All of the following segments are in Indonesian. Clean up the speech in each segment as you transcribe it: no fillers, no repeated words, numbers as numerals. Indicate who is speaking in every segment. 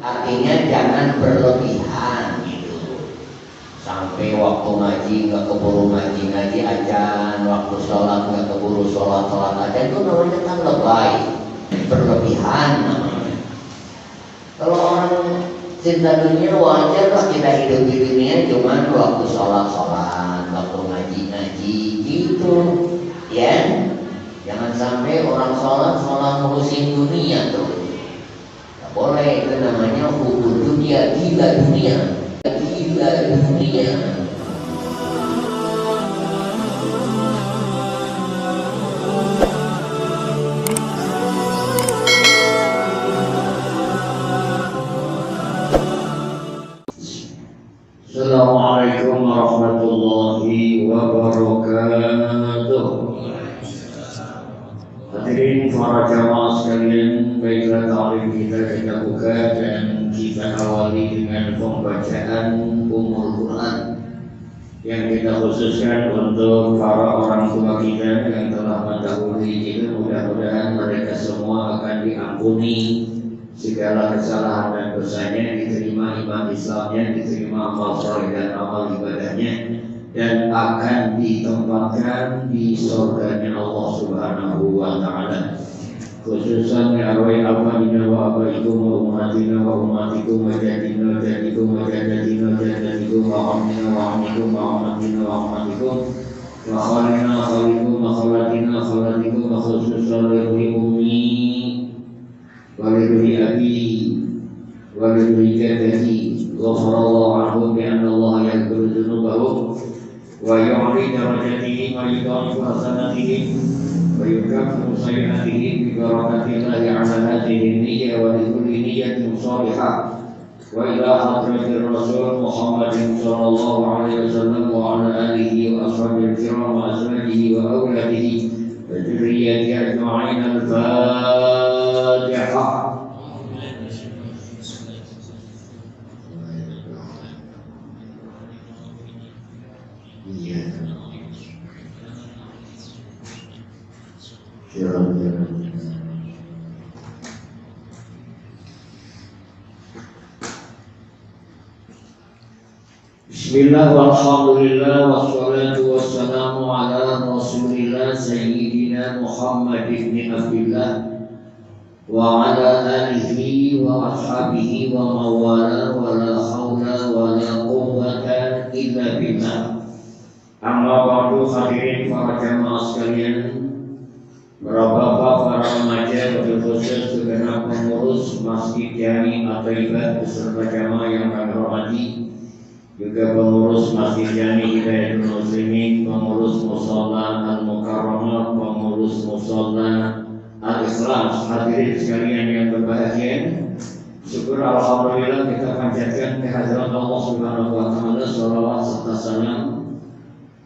Speaker 1: Artinya jangan berlebihan gitu. Sampai waktu ngaji nggak keburu ngaji aja, waktu sholat nggak keburu sholat aja, itu namanya kan lebay, berlebihan namanya. Kalau orang cinta dunia wajar lah kita hidup di dunia, cuman waktu sholat, waktu ngaji gitu, ya. Jangan sampai orang sholat ngurusin dunia tuh. Gak boleh, itu namanya hubur dunia, gila dunia. Assalamualaikum warahmatullahi wabarakatuh. Hadirin para jamaah sekalian, baiklah ta'lim kita buka dan kita awali dengan pembacaan Ummul Quran yang kita khususkan untuk para orang tua kita yang telah mendahului kita. Mudah-mudahan mereka semua akan diampuni segala kesalahan dan dosanya, diterima iman Islamnya, diterima amal saleh dan amal ibadahnya, dan akan ditempatkan di surganya Allah Subhanahu wa Ta'ala. Khususan ya arwah abadina wa abaikum wa umatina wa umatikum wa jadina wa jadikum wa jadatina wa jadatikum wa amina wa amikum wa amatina wa amatikum wa khalina khalikum wa khalatina khalatikum wa khususan lihi ummi wa lihi abi wa lihi jadati ghafarallahu anhum bi anna Allah yaghfiru dzunubahum wa yu'li darajatihim wa yudha'ifu hasanatihim wa yukaffiru sayyi'atihim bi barakatillahi 'ala hadhihi niyyah wa li kulli niyyatin shalihah wa ila hadratir rasul Muhammadin sallallahu alaihi wasallam wa 'ala alihi wa ashabihi kiram wa azwajihi wa auladihi wa dzurriyyatihi ajma'in. Al-Fatihah. Bismillah walhamdulillah wassalatu wassalamu ala rasulillah sayyidina Muhammad ibn Abdillah wa ala alihi wa ashabihi wa mawala wa la hawla wa la quwwata illa billah. Amma ba'du, hadirin para jamaah sekalian, para bapak, para remaja, khusus segenap pengurus Masjid Jami At-Thaibah beserta jamaah yang kami hormati, juga pengurus Masjid Jami Hidayatul Muslimin, pengurus Mushola Al-Mukarramah, pengurus Mushola Al-Ikhlas, hadirin sekalian yang berbahagia. Syukur alhamdulillah kita panjatkan kehadiran Allah Subhanahu wa Ta'ala, salawat serta salam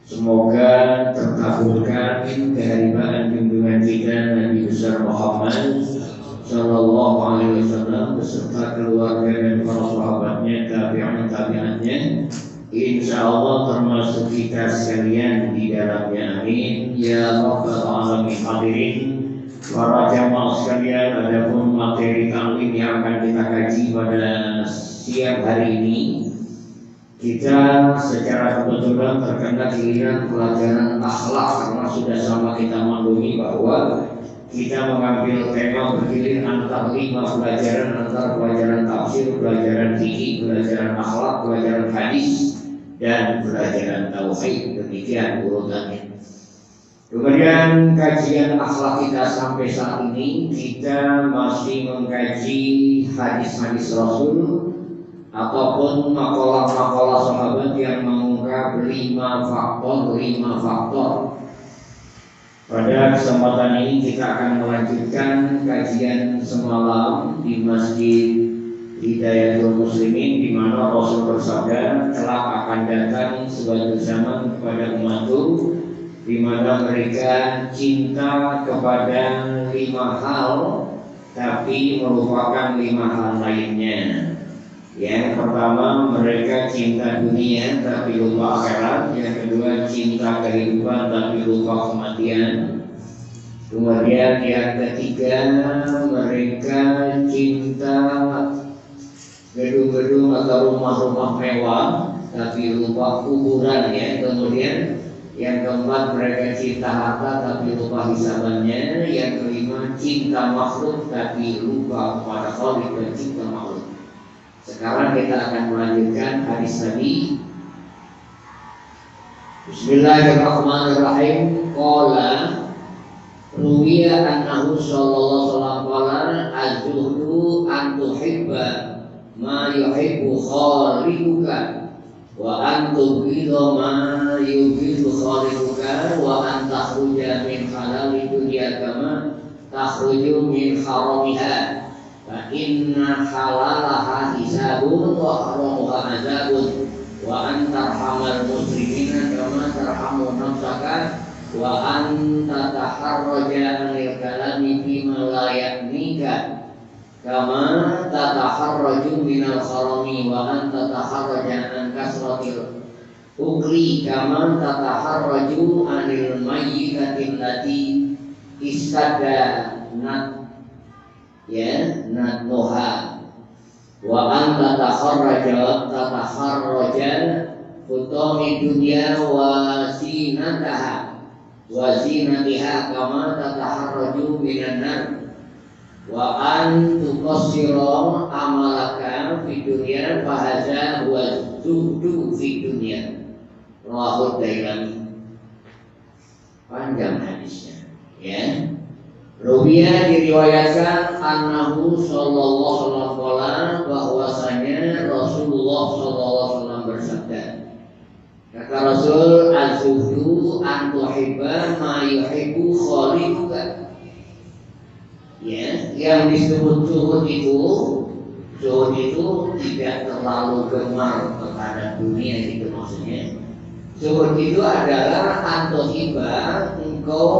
Speaker 1: semoga terkabulkan kehadiran junjungan kita Nabi besar Muhammad sallallahu alaihi wasallam beserta keluarga dan para sahabatnya, tabi'atnya, insyaallah termasuk kita sekalian di dalamnya, amin ya rabbal alamin. Hadirin para jamaah sekalian, adapun materi taklim yang akan kita kaji pada siang hari ini, kita secara kebetulan terkena giliran pelajaran akhlak karena sudah sama kita maklumi bahwa kita mengambil tema bergilir antara 5 pelajaran, antara pelajaran tafsir, pelajaran fikih, pelajaran akhlak, pelajaran hadis, dan pelajaran tauhid. Demikian urutannya. Kemudian kajian akhlak kita sampai saat ini, kita masih mengkaji hadis-hadis Rasul ataupun makalah-makalah sahabat yang mengungkap 5 faktor. Pada kesempatan ini kita akan melanjutkan kajian semalam di Masjid Hidayatul Muslimin, di mana Rasul bersabda, kelak akan datang suatu zaman kepada umatku di mana mereka cinta kepada 5 hal, tapi merupakan 5 hal lainnya. Yang pertama, mereka cinta dunia tapi lupa akhirat. Yang kedua, cinta kehidupan tapi lupa kematian. Kemudian yang ketiga, mereka cinta rumah-rumah mewah tapi lupa kuburan ya. Kemudian yang keempat, mereka cinta harta tapi lupa hisabannya. Yang kelima, cinta makhluk tapi lupa kepada Khalik pencipta makhluk. Sekarang kita akan melanjutkan hadis tadi. Bismillahirrahmanirrahim. Qala ruwiya annahu sallallahu alaihi wasallam az-zuhdu an tuhibba ma yuhibbu khaliquka wa an tubghidha ma yubghidu khaliquka wa an takhruja min halali dunya kama takhruju min haramiha fa inna halalaha hisabun wa haramuha azabun wa an tarhamal muslimina kama tarhamu nafsaka wa an tataharraja anil kalami bima la ya'nika kama tataharraju minal kharami wa an tataharraja an kasratil ukli kama tataharraju anil mayyitatin lati istada nat noha wa an tataharraja hutami dunya wa zinatiha kama tataharraju minan nar wa an tuqassira amalaka fi dunya fa hadza huwa zuhdu fi dunya. Rawahu Dailami. Panjang hadisnya ya. Ruwiya diriwayatkan annahu sallallahu alaihi wasallam bahwasanya Rasulullah sallallahu alaihi wasallam bersabda. Kata Rasul, az-zuhdu an tuhibba ma yuhibbu khaliquka. Ya, yang disebut zuhud itu tidak terlalu gemar kepada dunia, itu maksudnya. Zuhud itu adalah antohiba, engkau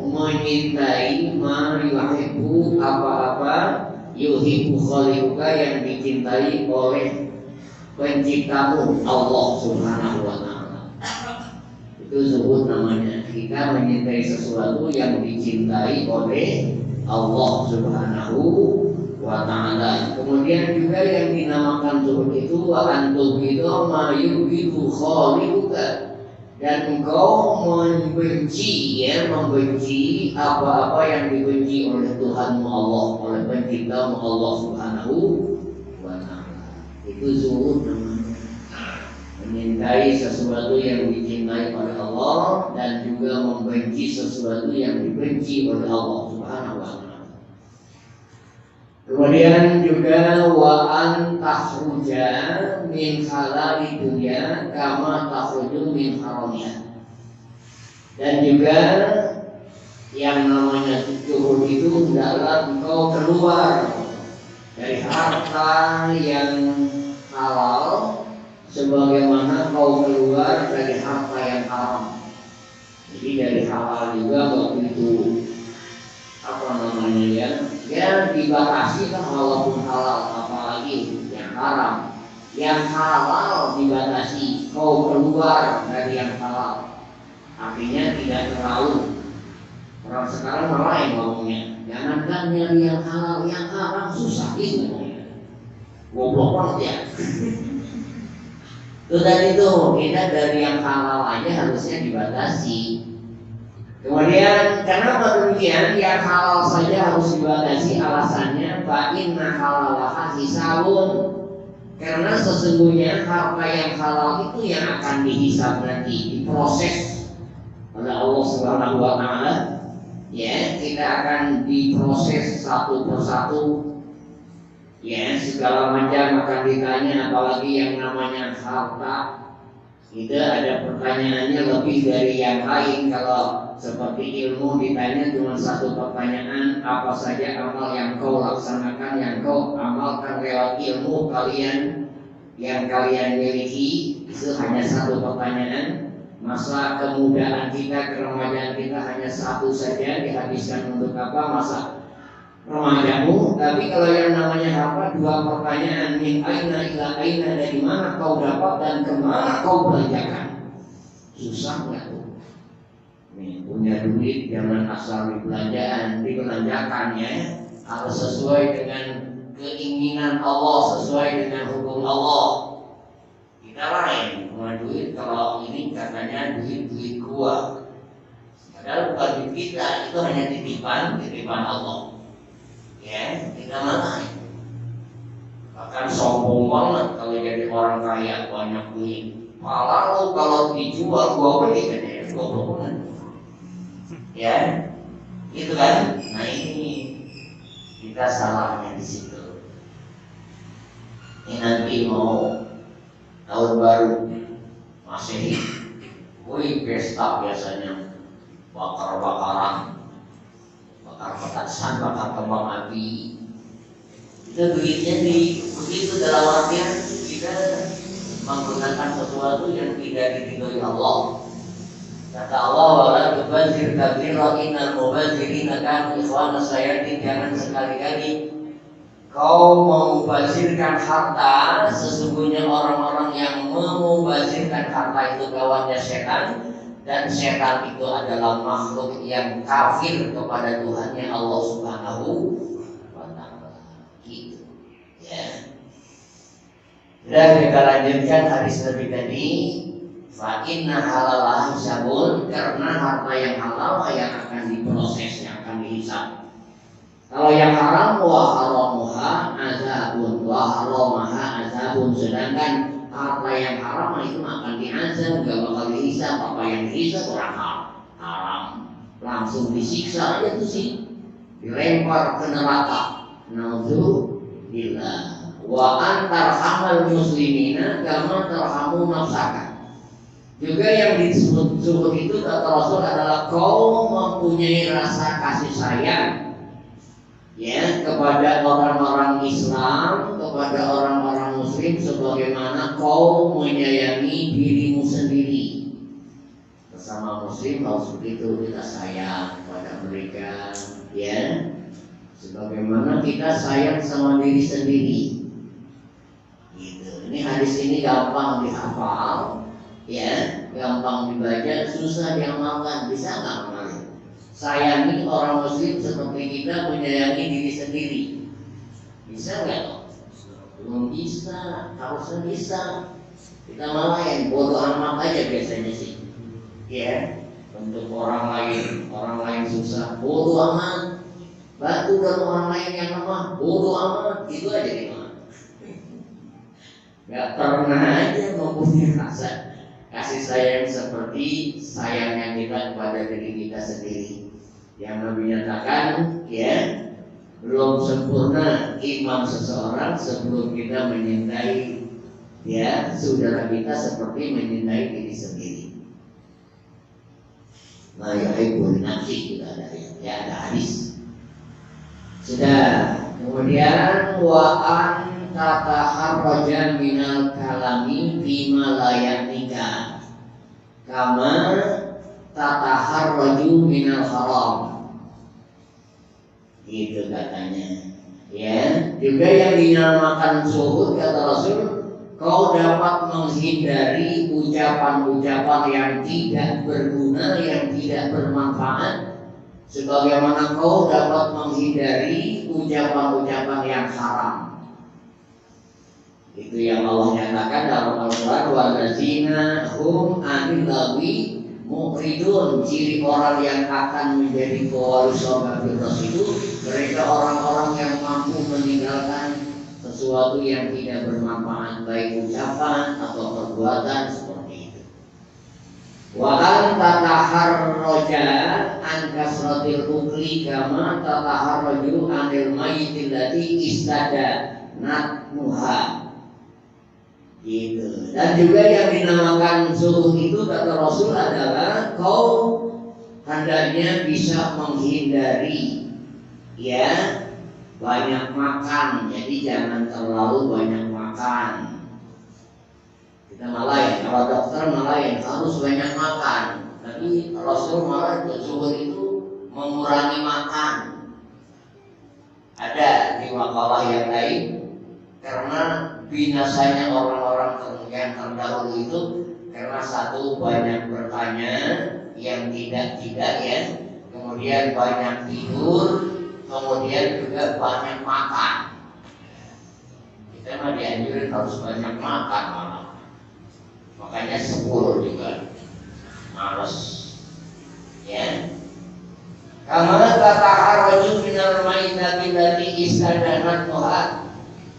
Speaker 1: menyintai ma yuhibbu apa-apa yuhibbu khaliquka yang dicintai oleh penciptamu Allah Subhanahu wa ta'ala. Itu zuhud namanya. Kita menyintai sesuatu yang dicintai oleh Allah Subhanahu wa ta'ala. Kemudian juga yang dinamakan zuhud itu wa antubhidu ma yubghidu khaliquka, dan engkau membenci apa-apa yang dibenci oleh Tuhanmu Allah, oleh penciptamu Allah Subhanahu wa ta'ala. Itu zuhud namanya. Menyintai sesuatu yang dicintai oleh Allah dan juga membenci sesuatu yang dibenci oleh Allah Subhanahu wa ta'ala. Kemudian juga wa an takhruja min halali dunya kama takhruju min haramiha. Dan juga yang namanya zuhud itu adalah engkau keluar dari harta yang halal sebagaimana kau keluar dari harta yang haram. Jadi dari halal juga begitu ya dibatasi kan, walaupun halal, apalagi yang haram. Yang halal dibatasi, kau keluar dari yang halal, artinya tidak terlalu. Orang sekarang malah yang ngomongnya, jangankan nyari yang halal, yang haram susah gitu ngomongnya. Goblok banget ya. Itu tadi tuh, kita dari yang halal aja harusnya dibatasi. Kemudian kenapa demikian? Yang halal saja harus dibatasi, alasannya fa inna halalaha hisabun. Karena sesungguhnya harta yang halal itu yang akan dihisab nanti, diproses oleh Allah Subhanahu wa ta'ala. Ya, kita akan diproses satu persatu. Ya, segala macam akan ditanya, apalagi yang namanya harta. Itu ada pertanyaannya lebih dari yang lain. Kalau seperti ilmu ditanya cuma satu pertanyaan, apa saja amal yang kau laksanakan, yang kau amalkan lewat ilmu kalian yang kalian miliki, itu hanya satu pertanyaan. Masa kemudaan kita, keremajan kita hanya satu saja, dihabiskan untuk apa masa remajamu? Tapi kalau yang namanya apa, dua pertanyaan, min aina ila aina, dari mana kau dapat dan kemana kau belanjakan. Susah nggak tuh? Nih, punya duit jangan asal dibelanjakan ya, harus sesuai dengan keinginan Allah, sesuai dengan hukum Allah. Kita lain, duit kalau ini katanya duit gua. Padahal bukan duit kita, itu hanya titipan Allah. Ya, kita malah. Bahkan sombong banget kalau jadi orang kaya banyak duit. Malah lo kalau dijual gua beli katanya, gua banget. Ya, itu kan. Nah ini kita salahnya di situ. Ini nanti mau tahun baru Masehi, wih pesta biasanya bakar-bakaran, bakar petasan, bakar kembang api. Itu duitnya begitu dalam artian kita menggunakan sesuatu yang tidak diridhoi Allah. Kata Allah, wala tubadzir tabdzira innal mubadzirina kanu ikhwanas sayatin. Jangan sekali-kali kau memubazirkan harta. Sesungguhnya orang-orang yang memubazirkan harta itu kawannya setan, dan setan itu adalah makhluk yang kafir kepada Tuhannya Allah Subhanahu wa ta'ala. Gitu. Ya. Dan kita lanjutkan hadis lebih tadi. Fa inna halalah hisabun, karena harta yang halal yang akan diproses, yang akan dihisab. Kalau yang haram wa haramuha azabun wa haramaha azabun. Sedangkan harta yang haram itu akan diazab, gak bakal dihisab. Apa yang dihisab orang haram, langsung disiksa aja tuh sih, dilempar ke neraka. Naudzubillah. Wa antar hamal muslimina kama tarhamu nafsaka. Juga yang disebut itu kata Rasul adalah kau mempunyai rasa kasih sayang, ya, kepada orang-orang Islam, kepada orang-orang Muslim, sebagaimana kau menyayangi dirimu sendiri. Bersama Muslim harus begitu, kita sayang kepada mereka, ya, sebagaimana kita sayang sama diri sendiri. Gitu. Ini hadis ini gampang dihafal, ya, gampang dibaca, susah diamalkan. Bisa nggak mengalir? Sayangi orang Muslim seperti kita menyayangi diri sendiri. Bisa nggak? Belum bisa, harusnya bisa. Kita malah yang bodoh amat aja biasanya sih, ya. Untuk orang lain susah, bodoh amat. Bantu dan orang lain yang lemah, bodoh amat. Itu aja gimana? Gak pernah aja mempunyai rasa kasih sayang seperti sayangnya kita kepada diri kita sendiri. Yang Nabi nyatakan, ya, belum sempurna iman seseorang sebelum kita menyintai, ya, saudara kita seperti menyintai diri sendiri. Nah, ya ibu nafsi kita ada, ya, ada hadis. Sudah. Kemudian wa'an tataharraja minal kalami bima layanika kama tataharraju minal haram. Gitu katanya, ya. Juga yang dinamakan zuhud kata Rasul, kau dapat menghindari ucapan-ucapan yang tidak berguna, yang tidak bermanfaat, sebagaimana kau dapat menghindari ucapan-ucapan yang haram. Itu yang Allah nyatakan dalam Al-Quran, wallazina hum anil lagwi mu'ridun. Ciri orang yang akan menjadi pewaris surga Firdaus itu mereka orang-orang yang mampu meninggalkan sesuatu yang tidak bermanfaat, baik ucapan atau perbuatan seperti itu. Wa an tataharraja an kasratil ukli kama tataharraju anil mayyitil lati istada natmuha. Gitu. Dan juga yang dinamakan zuhud itu kata Rasul adalah kau hendaknya bisa menghindari, ya, banyak makan. Jadi jangan terlalu banyak makan. Kita malah ya, kalau dokter malah yang harus banyak makan, tapi Rasul malah zuhud itu mengurangi makan. Ada di makalah yang lain, karena binasanya orang-orang yang terdahulu itu karena satu, banyak bertanya yang tidak ya, kemudian banyak tidur, kemudian juga banyak makan. Kita mah dianjurin harus banyak makan malah. makanya 10 juga males ya. Kama tataharraju minal maitati allati istadanat tuha,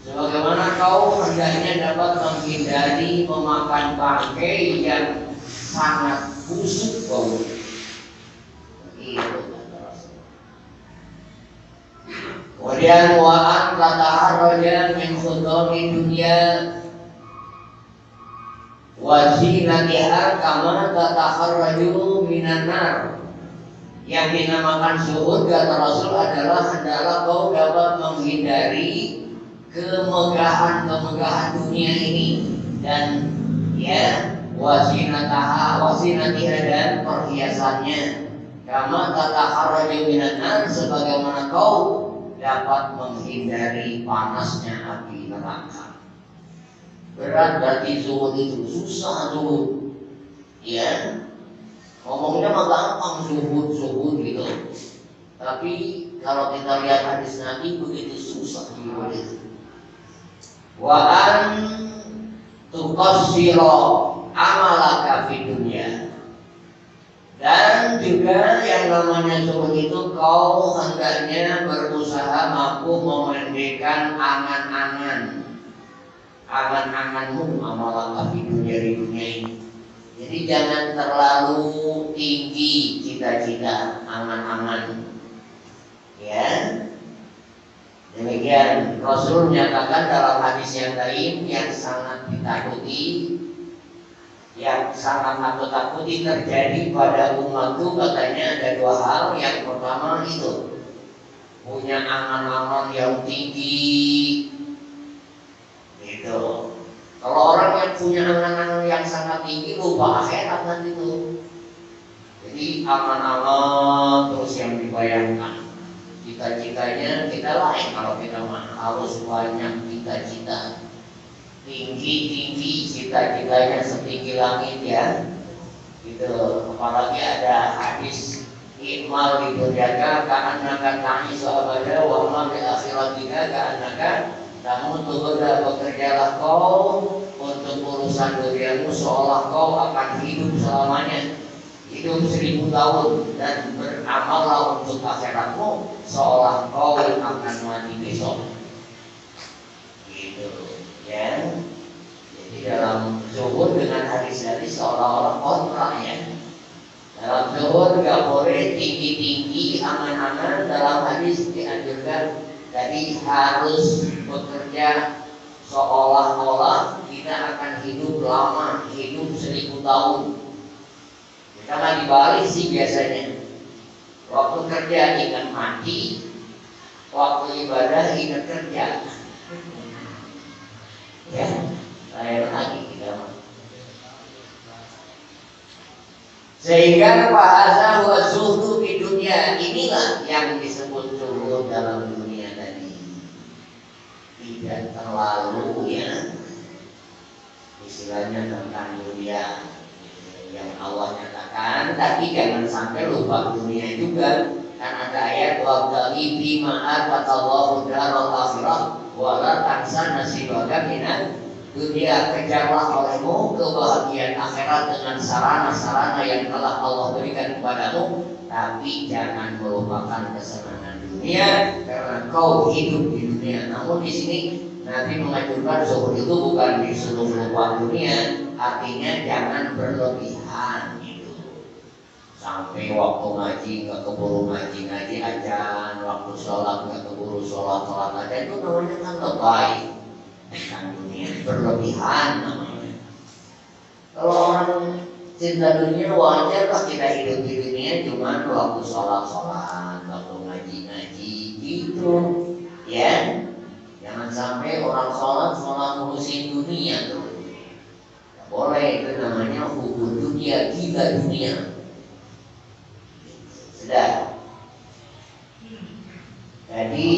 Speaker 1: sebagaimana kau hendaknya dapat menghindari memakan bangkai yang sangat busuk bau. Itu kata Rasul. Kemudian wa'an tataharraja min khudami dunia wa zinatiha kama tataharraju minan nar. Yang dinamakan zuhud kata Rasul adalah hendaklah kau dapat menghindari kemegahan dunia ini dan ya wasinatiha dan perhiasannya, kama tataharraju minan nar, sebagaimana kau dapat menghindari panasnya api neraka. Berat berarti zuhud itu susah zuhud ya. Ngomongnya mah gampang zuhud gitu. Tapi kalau kita lihat hadis Nabi begitu susah zuhud itu. Wa an tuqassira amalaka fi dunya. Dan juga yang namanya zuhud itu kau hendaknya berusaha mampu memendekkan angan-anganmu amalaka fi dunya di dunia ini. Jadi jangan terlalu tinggi cita-cita, angan-angan. Ya. Demikian Rasul menyatakan dalam hadis yang lain yang sangat ditakuti, yang sangat aku takuti terjadi pada umatku, katanya ada 2 hal. Yang pertama itu punya angan-angan yang tinggi. Gitu. Kalau orang yang punya angan-angan yang sangat tinggi lupa akhirat nanti itu. Jadi angan-angan terus yang dibayangkan. Cita-citanya kita lain kalau kita harus banyak cita-cita. Tinggi-tinggi cita-citanya setinggi langit ya. Gitu. Apalagi ada hadis ikmal di dunia ka'annaka ta'isu abada wa ma bi akhiratika ka'annaka. Namun tuhurlah bekerjalah kau untuk urusan duniamu seolah kau akan hidup selamanya, hidup 1000 tahun, dan beramallah untuk akhiratmu seolah kau akan mati besok. Gitu ya. Jadi dalam zuhud dengan hadis-hadis seolah-olah kontra ya. Dalam zuhud gak boleh tinggi-tinggi angan-angan. Dalam hadis dianjurkan jadi harus bekerja seolah-olah kita akan hidup lama, hidup 1000 tahun. Kita mah dibalik sih biasanya. Waktu kerja ingat mati, waktu ibadah ingat kerja. Ya, lain lagi kita mah. Sehingga bahasa wa zuhdu di dunia, inilah yang disebut zuhud dalam dunia tadi. Tidak terlalu ya, istilahnya tentang dunia yang Allah nyatakan, tapi jangan sampai lupa dunia juga. Kan ada ayat wabtaghi fima ataqallahu daral akhirah wa la tansa nasibaka minad dunia. Kejarlah olehmu kebahagiaan akhirat dengan sarana-sarana yang telah Allah berikan kepadamu, tapi jangan melupakan kesenangan dunia karena kau hidup di dunia. Namun di sini Nabi mengajarkan zuhud itu bukan disuruh lupa dunia, artinya jangan berlebihan gitu. Sampai waktu ngaji nggak keburu ngaji ajan, waktu sholat nggak keburu sholat aja, itu namanya kan lebay. Kan dunia berlebihan namanya. Kalau orang cinta dunia wajar lah kita hidup di dunia, cuman waktu sholat, waktu ngaji gitu ya. Jangan sampai orang sholat ngurusin dunia tuh. Gak boleh, itu namanya hubung dunia, gila dunia. Sudah. Jadi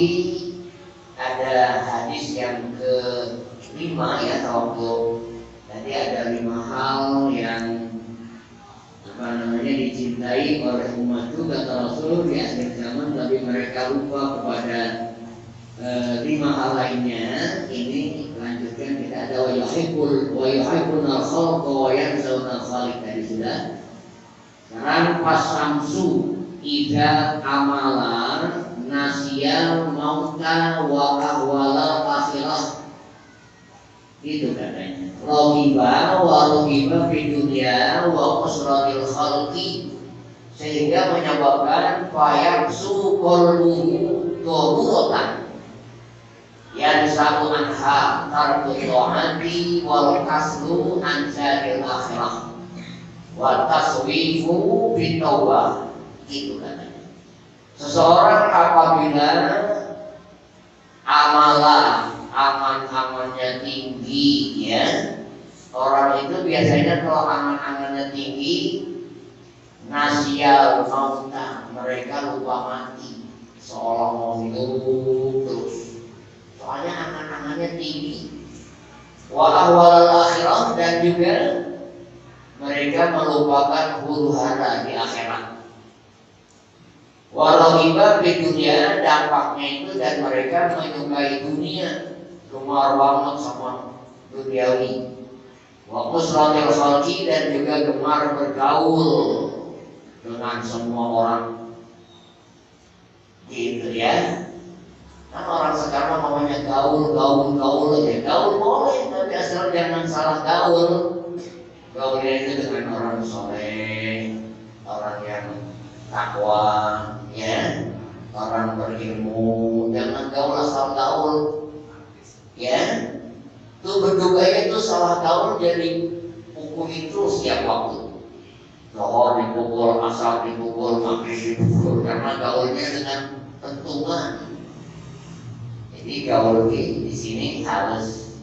Speaker 1: ada hadis yang ke-5 ya, waktu tadi ada 5 hal yang dicintai oleh umatku kata Rasul di akhir zaman, tapi mereka lupa kepada 5 hal lainnya. Ini lanjutkan, kita ada wa yuhibbuna al-khalqa wa yansawna al-khaliq tadi sudah. Sekarang pas samsu ida amalar nasiyal mauta wa ahwalal akhirah. Itu katanya. Rohiba fi dunya wa usratil khalqi, sehingga menyebabkan fayaksu qalbuhu daruratan yang satu anha tarku ta'ati wal kaslu an syaril akhirah wa taswifu bitawbah. Itu katanya. Seseorang apabila aman-amannya tinggi, ya, orang itu biasanya kalau aman-amannya tinggi nasyal mauta, mereka lupa mati, seolah mau hidup terus, soalnya angan-angannya tinggi. Wa ahwalal akhirah, dan juga mereka melupakan huru hara di akhirat. Warohiba di dunia, dampaknya itu, dan mereka menyukai dunia, gemar banget sama duniawi. Wa usratil khalqi, dan juga gemar bergaul dengan semua orang. Gitu ya. Kan orang sekarang namanya gaul aja. Gaul boleh, tapi asal jangan salah gaul. Gaulnya itu dengan orang soleh, orang yang takwa, ya, orang berilmu. Jangan gaul asal gaul, ya. Itu berduganya itu salah gaul, jadi pukul itu setiap waktu. Zohor dipukul, asar dipukul, maghrib dipukul, karena gaulnya dengan pentungan. Jadi gaul di sini harus,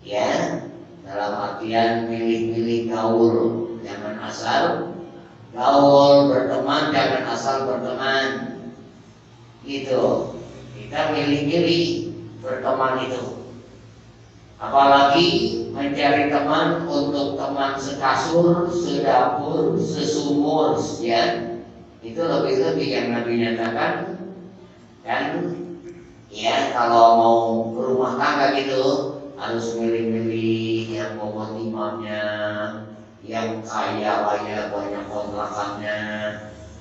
Speaker 1: ya, dalam artian pilih-pilih gaul, jangan asal gaul. Berteman jangan asal berteman, gitu. Kita milih-milih berteman itu. Apalagi mencari teman untuk teman sekasur, sedapur, sesumur, ya, itu lebih-lebih yang Nabi nyatakan. Dan ya, kalau mau berumah tangga gitu harus milih-milih yang bobot imamnya, yang kaya raya banyak kontrakannya,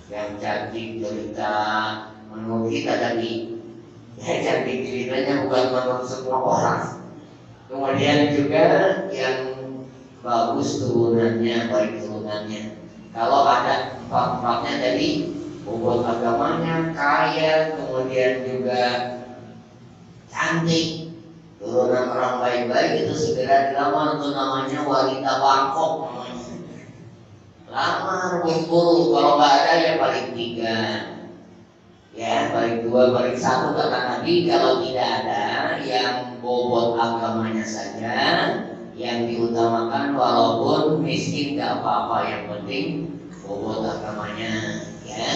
Speaker 1: yang cantik cerita menurut kita tadi. Ya, cantik ceritanya bukan menurut semua orang. Kemudian juga yang bagus turunannya, baik turunannya. Kalau ada empat-empatnya tadi, bobot agamanya, kaya, kemudian juga cantik, turunan orang baik-baik, itu segera dilamar. Itu namanya wanita Bangkok namanya. Lamar, kumpul. Kalau nggak ada ya paling 3, ya, paling 2, paling 1 kata Nabi. Kalau tidak ada, yang bobot agamanya saja yang diutamakan, walaupun miskin gak apa-apa, yang penting bobot agamanya, ya.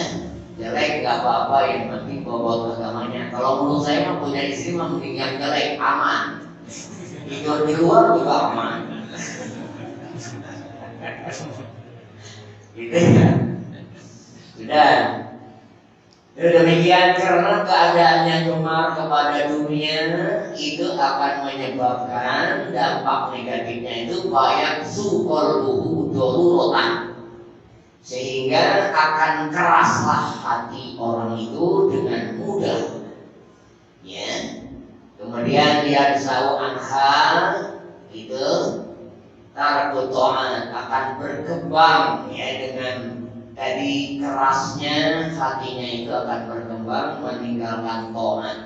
Speaker 1: Jelek gak apa-apa, yang penting bobot agamanya. Kalau menurut saya mah punya istri mah mending yang jelek, aman. Tidur di luar juga aman. Gitu ya. Sudah. Demikian, karena keadaannya gemar kepada dunia itu akan menyebabkan dampak negatifnya itu banyak suqalbuhu daruratan, sehingga akan keraslah hati orang itu dengan mudah, ya. Kemudian dia tahu anha itu tarku ta'at, akan berkembang, ya, dengan tadi kerasnya hatinya itu akan berkembang meninggalkan ta'at.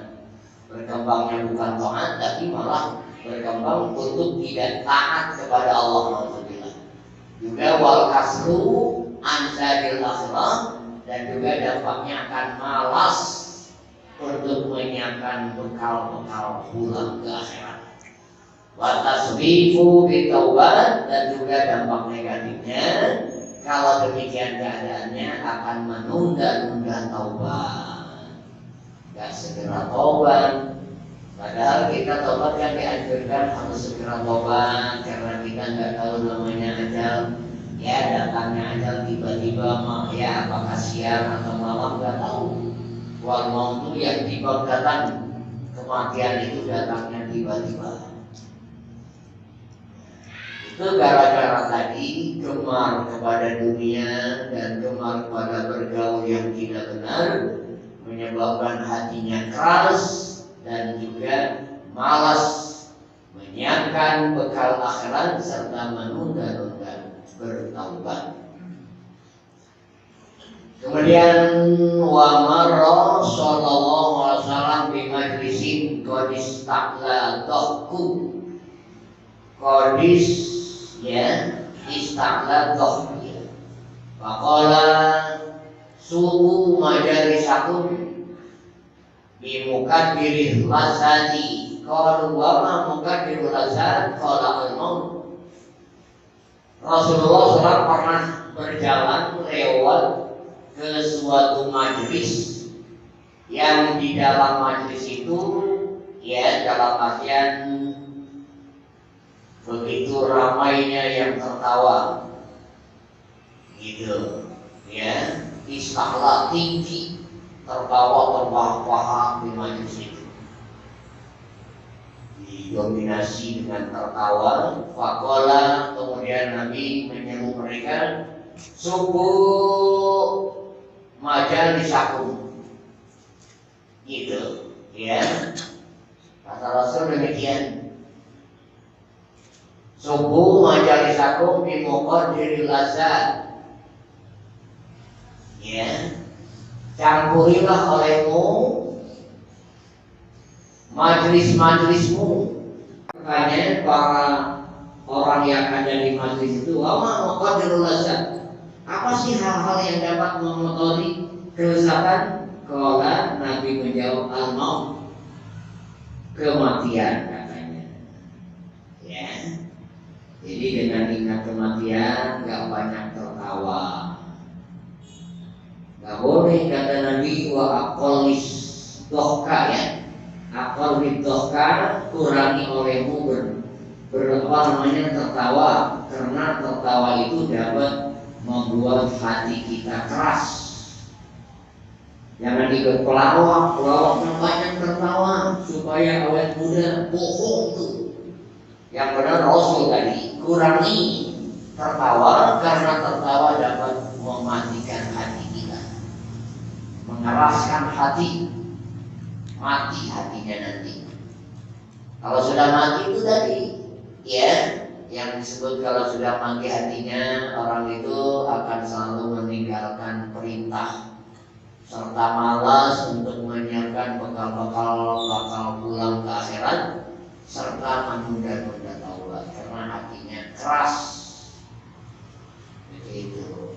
Speaker 1: Berkembangnya bukan ta'at, tapi malah berkembang untuk tidak taat kepada Allah. Juga wal kasru ansadil akhirah, dan juga dampaknya akan malas untuk menyiapkan bekal-bekal pulang ke akhirat. Wa taswifu bitaubat, dan juga dampak negatifnya kalau demikian keadaannya akan menunda-nunda taubat, gak segera taubat. Padahal kita taubat yang dianjurkan harus segera taubat, karena kita nggak tahu namanya ajal. Ya, datangnya ajal tiba-tiba, ya, apakah siang atau malam nggak tahu. Wal mautu yang tiba datang, kematian itu datangnya tiba-tiba. Itu gara-gara tadi gemar kepada dunia dan gemar pada bergaul yang tidak benar, menyebabkan hatinya keras dan juga malas menyiapkan bekal akhirat serta menunda-nunda bertaubat. Kemudian wa marra sallallahu alaihi wasallam bi majlisin qad istaqla dhahku. Qadis ya istaqla dhahku. Faqala suku majalisakum bi mukaddiril lasati. Qalu wa ma mukaddirul lasat? Qala al-maut. Rasulullah SAW pernah berjalan lewat ke suatu majelis yang di dalam majelis itu ya dalam artian begitu ramainya yang tertawa gitu ya, istahla tinggi tertawa terbahak-bahak di majelis itu, didominasi dengan tertawa. Faqala, kemudian Nabi menyeru mereka, subuh majalisakum, gitu ya, kata Rasul demikian. Subuh majalisakum bi muqaddiril lazat, ya, campurilah olehmu majelis-majelismu. Makanya para orang yang ada di majelis itu, wama muqaddirul lazat, apa sih hal-hal yang dapat memotori kelezatan? Qala, Nabi menjawab, al-maut, kematian katanya. Ya. Jadi dengan ingat kematian gak banyak tertawa. Gak boleh kata Nabi, wa aqallis dohka ya. Aqallis dohka, kurangi olehmu tertawa, karena tertawa itu dapat membuat hati kita keras. Jangan ikut pelawak banyak tertawa supaya awet muda, bohong tuh. Yang benar Rasul tadi, kurangi tertawa karena tertawa dapat mematikan hati kita, mengeraskan hati, mati hatinya nanti. Kalau sudah mati itu tadi, ya, yang disebut kalau sudah mati hatinya, orang itu akan selalu meninggalkan perintah serta malas untuk menyiapkan bekal-bekal bakal pulang ke akhirat serta menunda-nunda taubat karena hatinya keras. Begitu.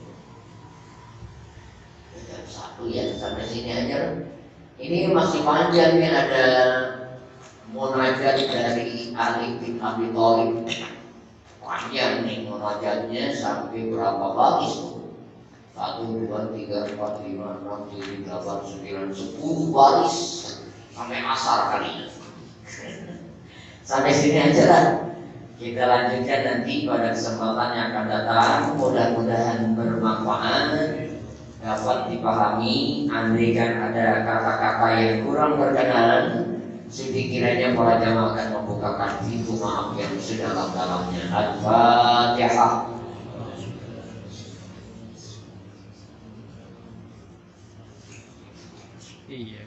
Speaker 1: Jam 1 ya, sampai sini aja. Ini masih panjang nih, ada munajat dari Ali bin Abi Thalib. Panjang nih munajatnya, sampai berapa baris tuh? 1, 2, 3, 4, 5, 6, 7, 8, 9, 10 baris sampai asar kali ini. Sampai sini aja lah. Kita lanjutkan nanti pada kesempatan yang akan datang. Mudah-mudahan bermanfaat, dapat dipahami. Andaikan ada kata-kata yang kurang berkenan, sedikitnya para jamaah akan membukakan pintu maaf yang sedalam-dalamnya. Al-Fatihah. Iya,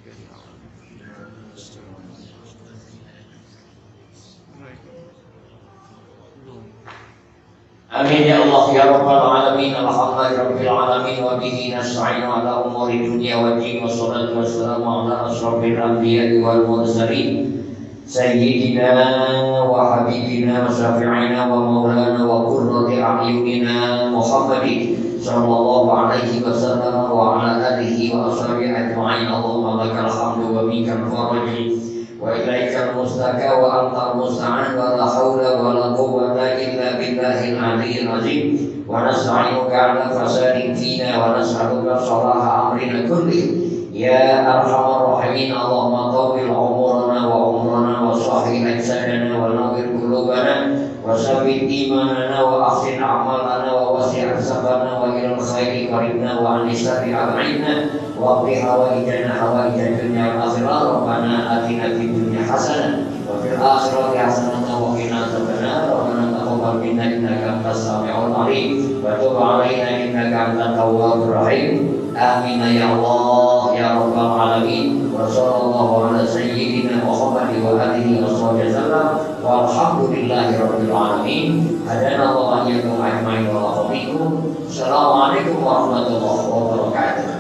Speaker 1: amin ya Allah ya Rabbal alamin. Alhamdulillahirabbil alamin wa bihi nasta'inu ala umuri dunya wa din wa salatu wassalamu ala asrofil anbiya'i wal mursalin sayyidina wa habibina wa syafi'ina wa maulana wa qurrati a'yunina Muhammadin sallallahu alaihi wasallam wa ala alihi wa ashabihi ajma'in. Allahumma lakal hamdu wa minkal faraj wa ilaikal mustaka wa antal musta'an wa la hawla wa la quwwata illa billahil aliyyil azim. Wa nasta'inuka ala fasadin fina wa nas'aluka salaha amrina kulli ya arhamar rahimin. Allahumma tawil umurana wa umrana wa sahih ajsadana wa nawwir qulubana wa sabbit imanana wa ahsin a'malana wa wasi' hisabana wa ilal khairi qaribna wa anisari a'inna wa qi hawaijana hawaijal dunya wal akhirah. Rabbana atina fid dunya hasanah wa fil akhirati hasanah wa qina adzabannar. Rabbana taqabbal minna tawwabur rahim. Amin ya Allah ya rabbal alamin. Wa sallallahu ala sayyidina Muhammad wa alihi wasallam. Walhamdulillahi rabbil alamin. Hadana Allah iyyakum ajmain wa minkum. Assalamualaikum warahmatullahi wabarakatuh.